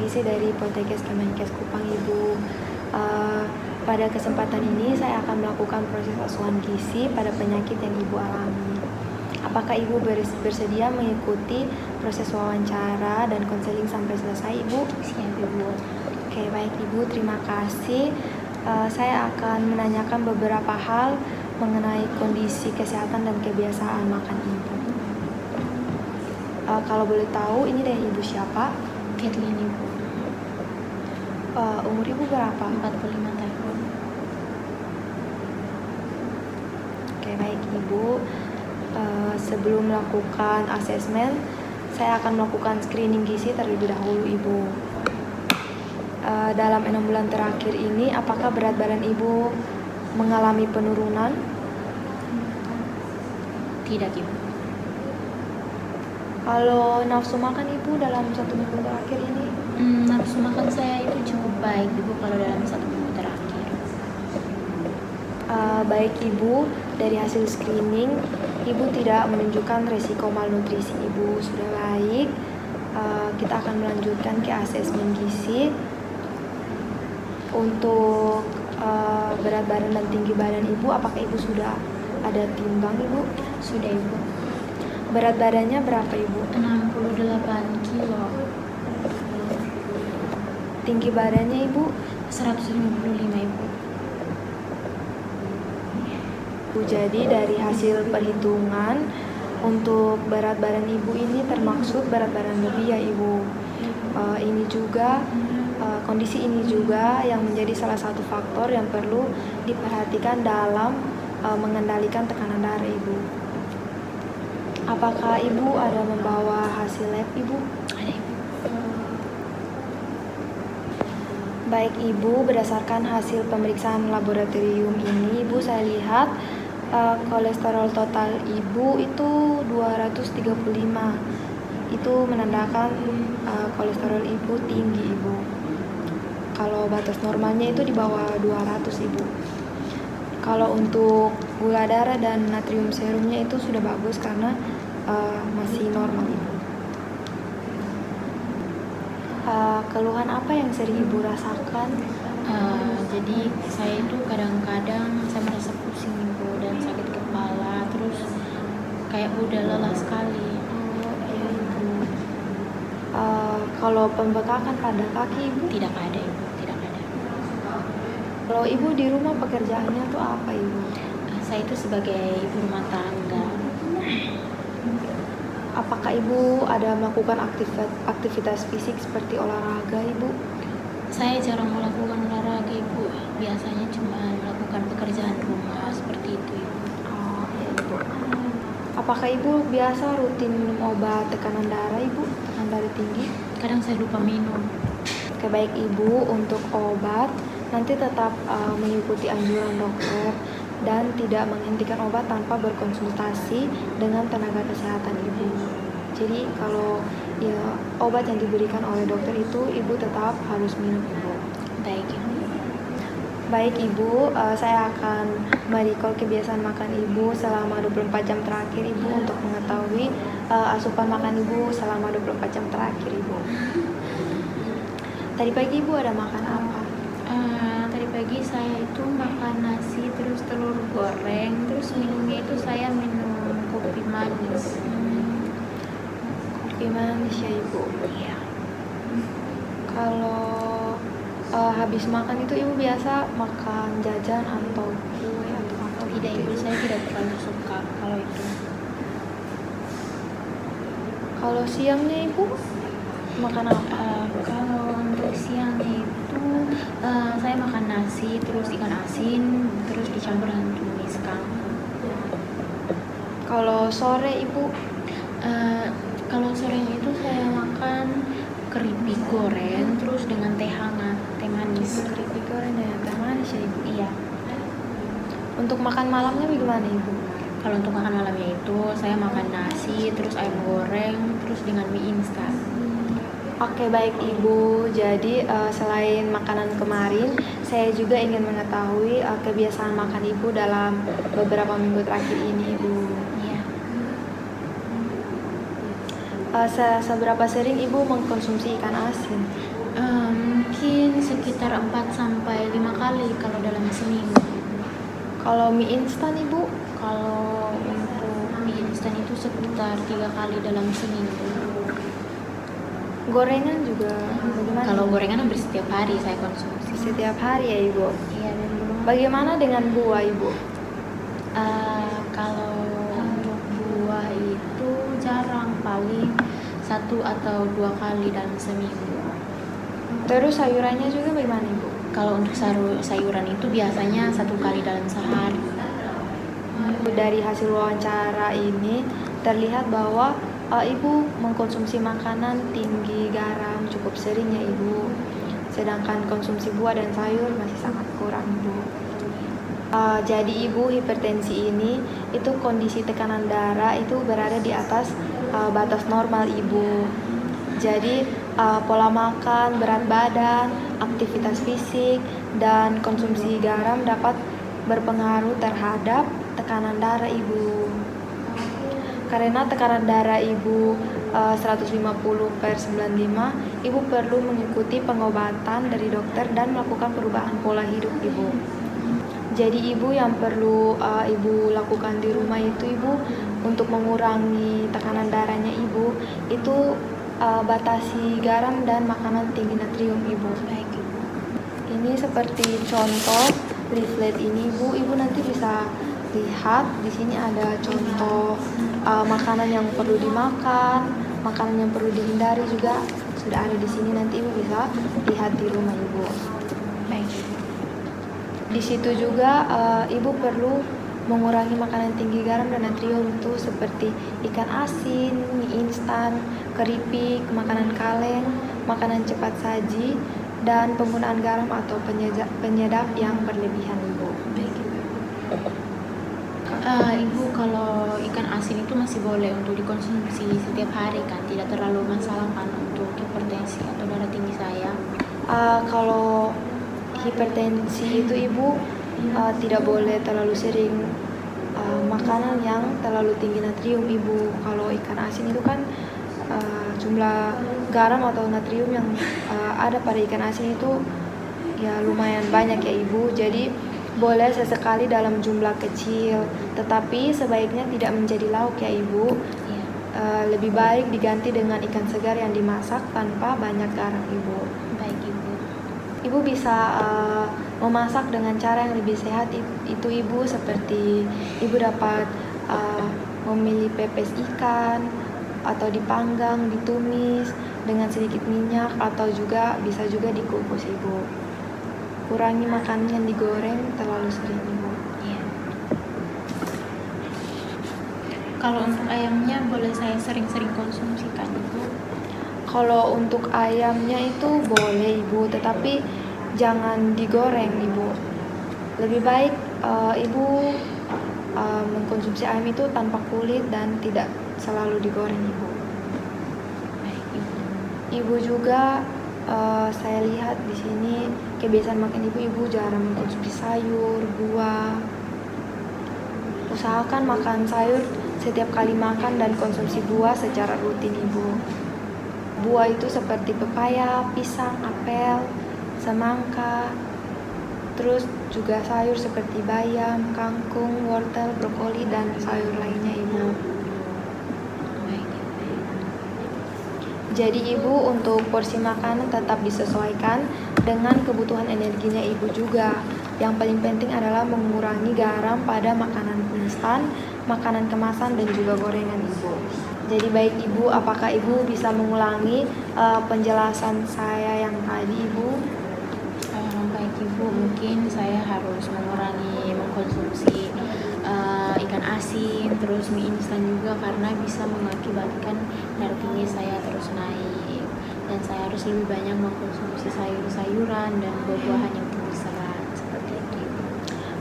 gizi dari Poltekkes Kemenkes Kupang, Ibu. Pada kesempatan ini saya akan melakukan proses asuhan gizi pada penyakit yang Ibu alami. Apakah Ibu bersedia mengikuti proses wawancara dan konseling sampai selesai, Ibu? Siap, Ibu. Oke, baik Ibu, terima kasih. Saya akan menanyakan beberapa hal mengenai kondisi kesehatan dan kebiasaan makan Ibu. Kalau boleh tahu, ini dari Ibu siapa? Kathleen, Ibu. Umur Ibu berapa? 45 tahun. Oke, baik Ibu. Sebelum melakukan asesmen, saya akan melakukan screening gizi terlebih dahulu, Ibu. Dalam 6 bulan terakhir ini, apakah berat badan Ibu mengalami penurunan? Tidak, Ibu. Kalau nafsu makan Ibu dalam 1 minggu terakhir ini? Nafsu makan saya itu cukup baik, Ibu, kalau dalam 1 minggu terakhir. Baik Ibu, dari hasil screening, Ibu tidak menunjukkan resiko malnutrisi Ibu. Sudah baik. Kita akan melanjutkan ke asesmen gizi. Untuk berat badan dan tinggi badan Ibu, apakah Ibu sudah ada timbang, Ibu? Sudah, Ibu. Berat badannya berapa, Ibu? 68 kilo. Tinggi badannya, Ibu? 155, Ibu. Jadi dari hasil perhitungan, untuk berat badan Ibu ini termaksud berat badan lebih ya, Ibu. Ini juga kondisi ini juga yang menjadi salah satu faktor yang perlu diperhatikan dalam mengendalikan tekanan darah Ibu. Apakah Ibu ada membawa hasil lab, Ibu? Ada, Ibu. Baik Ibu, berdasarkan hasil pemeriksaan laboratorium ini, Ibu, saya lihat kolesterol total Ibu itu 235. Itu menandakan kolesterol Ibu tinggi, Ibu. Kalau batas normalnya itu di bawah 200, Ibu. Kalau untuk gula darah dan natrium serumnya itu sudah bagus karena masih normal, Ibu. Keluhan apa yang sering Ibu rasakan? Jadi saya itu kadang-kadang saya merasa pusing, Ibu, dan sakit kepala, terus kayak udah lelah sekali. Ya, Ibu. Kalau pembekakan pada kaki Ibu? Tidak ada, Ibu. Tidak ada. Kalau Ibu di rumah pekerjaannya tuh apa, Ibu? Saya itu sebagai ibu rumah tangga. Apakah Ibu ada melakukan aktivitas fisik seperti olahraga, Ibu? Saya jarang melakukan olahraga, Ibu. Biasanya cuma melakukan pekerjaan rumah seperti itu, Ibu. Ya, Ibu. Apakah Ibu biasa rutin minum obat tekanan darah, Ibu? Tekanan darah tinggi? Kadang saya lupa minum. Oke, baik Ibu, untuk obat nanti tetap mengikuti anjuran dokter dan tidak menghentikan obat tanpa berkonsultasi dengan tenaga kesehatan Ibu. Jadi kalau obat yang diberikan oleh dokter itu Ibu tetap harus minum, Ibu. Baik, Ibu. Baik Ibu, saya akan merecall kebiasaan makan Ibu selama 24 jam terakhir, Ibu, untuk mengetahui asupan makan Ibu selama 24 jam terakhir, Ibu. Tadi pagi Ibu ada makan apa? Tadi pagi saya itu makan nasi, terus telur goreng, terus minumnya itu saya minum kopi manis. Kopi manis ya, Ibu? Iya. Kalau habis makan itu Ibu biasa makan jajan atau kue atau apa? Tidak, Ibu, saya tidak terlalu suka kalau itu. Kalau siangnya Ibu makan apa? Kalau untuk siangnya itu saya makan nasi, terus ikan asin, terus dicampur dengan tumis kangkung. Kalau sore Ibu? Kalau sorenya itu saya makan keripik goreng, terus dengan teh hangat, teh manis. Keripik goreng dan teh manis ya, Ibu? Iya. Untuk makan malamnya bagaimana, Ibu? Kalau untuk makan malamnya itu saya makan nasi, terus ayam goreng, terus dengan mie instan. Oke, baik Ibu. Jadi selain makanan kemarin, saya juga ingin mengetahui kebiasaan makan Ibu dalam beberapa minggu terakhir ini, Ibu. Iya. Seberapa sering Ibu mengkonsumsi ikan asin? Mungkin sekitar 4 sampai 5 kali kalau dalam seminggu. Kalau mie instan Ibu? Kalau untuk mie instan itu sekitar 3 kali dalam seminggu. Gorengan juga bagaimana? Kalau gorengan hampir setiap hari saya konsumsi. Setiap hari ya Ibu. Iya, dan belum. Bagaimana dengan buah Ibu? Kalau untuk buah itu jarang, paling 1 atau 2 kali dalam seminggu. Terus sayurannya juga bagaimana Ibu? Kalau untuk sayuran itu biasanya 1 kali dalam sehari. Dari hasil wawancara ini terlihat bahwa Ibu mengkonsumsi makanan tinggi garam cukup sering ya Ibu. Sedangkan konsumsi buah dan sayur masih sangat kurang Ibu. Jadi Ibu, hipertensi ini itu kondisi tekanan darah itu berada di atas batas normal Ibu. Jadi pola makan, berat badan, aktivitas fisik, dan konsumsi garam dapat berpengaruh terhadap tekanan darah Ibu. Karena tekanan darah Ibu 150/95, Ibu perlu mengikuti pengobatan dari dokter dan melakukan perubahan pola hidup Ibu. Jadi Ibu yang perlu Ibu lakukan di rumah itu Ibu, untuk mengurangi tekanan darahnya Ibu, itu batasi garam dan makanan tinggi natrium Ibu. Baik Ibu. Ini seperti contoh leaflet ini Ibu. Ibu nanti bisa lihat di sini ada contoh makanan yang perlu dimakan, makanan yang perlu dihindari juga sudah ada di sini. Nanti Ibu bisa lihat di rumah Ibu. Baik Ibu. Di situ juga Ibu perlu mengurangi makanan tinggi garam dan natrium itu seperti ikan asin, mie instan, keripik, makanan kaleng, makanan cepat saji, dan penggunaan garam atau penyedap yang berlebihan Ibu. Baik Ibu. Ibu, kalau ikan asin itu masih boleh untuk dikonsumsi setiap hari kan? Tidak terlalu masalah kan untuk hipertensi atau darah tinggi saya? Kalau hipertensi itu Ibu tidak boleh terlalu sering makanan yang terlalu tinggi natrium Ibu. Kalau ikan asin itu kan jumlah garam atau natrium yang ada pada ikan asin itu ya lumayan banyak ya Ibu. Jadi boleh sesekali dalam jumlah kecil, tetapi sebaiknya tidak menjadi lauk ya Ibu. Iya. Lebih baik diganti dengan ikan segar yang dimasak tanpa banyak garam Ibu. Baik Ibu. Ibu bisa memasak dengan cara yang lebih sehat itu Ibu, seperti Ibu dapat memilih pepes ikan atau dipanggang, ditumis dengan sedikit minyak, atau juga bisa juga dikukus Ibu. Kurangi makanan yang digoreng terlalu sering Ibu. Iya. Kalau untuk ayamnya boleh saya sering-sering konsumsi kan Ibu? Kalau untuk ayamnya itu boleh Ibu, tetapi jangan digoreng Ibu. Lebih baik Ibu mengkonsumsi ayam itu tanpa kulit dan tidak selalu digoreng Ibu. Baik Ibu. Ibu juga saya lihat di sini kebiasaan makan Ibu jarang mengkonsumsi sayur, buah. Usahakan makan sayur setiap kali makan dan konsumsi buah secara rutin Ibu. Buah itu seperti pepaya, pisang, apel, semangka, terus juga sayur seperti bayam, kangkung, wortel, brokoli, dan sayur lainnya Ibu. Baik Ibu. Jadi Ibu, untuk porsi makanan tetap disesuaikan dengan kebutuhan energinya Ibu juga. Yang paling penting adalah mengurangi garam pada makanan instan, makanan kemasan, dan juga gorengan Ibu. Jadi baik Ibu, apakah Ibu bisa mengulangi penjelasan saya yang tadi Ibu? Baik Ibu, mungkin saya harus mengurangi mengkonsumsi ikan asin, terus mie instan juga, karena bisa mengakibatkan darah tinggi saya terus naik. Dan saya harus lebih banyak mengkonsumsi sayur-sayuran dan buah-buahan yang tinggi serat, seperti itu Ibu.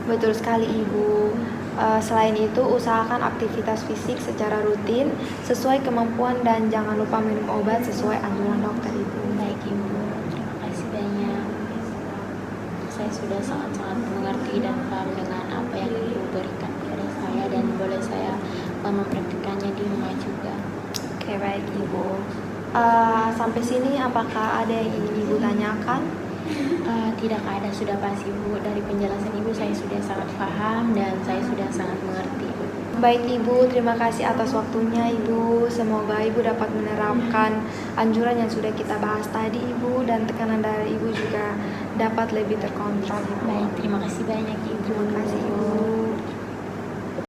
Betul sekali Ibu. Selain itu, usahakan aktivitas fisik secara rutin sesuai kemampuan dan jangan lupa minum obat sesuai anjuran dokter Ibu. Baik Ibu, terima kasih banyak. Saya sudah sangat-sangat mengerti dan paham dengan apa yang Ibu berikan kepada saya, dan boleh saya mempraktikannya di rumah juga. Oke, baik Ibu. Sampai sini apakah ada yang ingin Ibu tanyakan? Tidak ada, sudah pas Ibu. Dari penjelasan Ibu saya sudah sangat paham dan saya sudah sangat mengerti. Baik Ibu, terima kasih atas waktunya Ibu. Semoga Ibu dapat menerapkan anjuran yang sudah kita bahas tadi Ibu, dan tekanan darah Ibu juga dapat lebih terkontrol Ibu. Baik, terima kasih banyak Ibu. Terima kasih Ibu.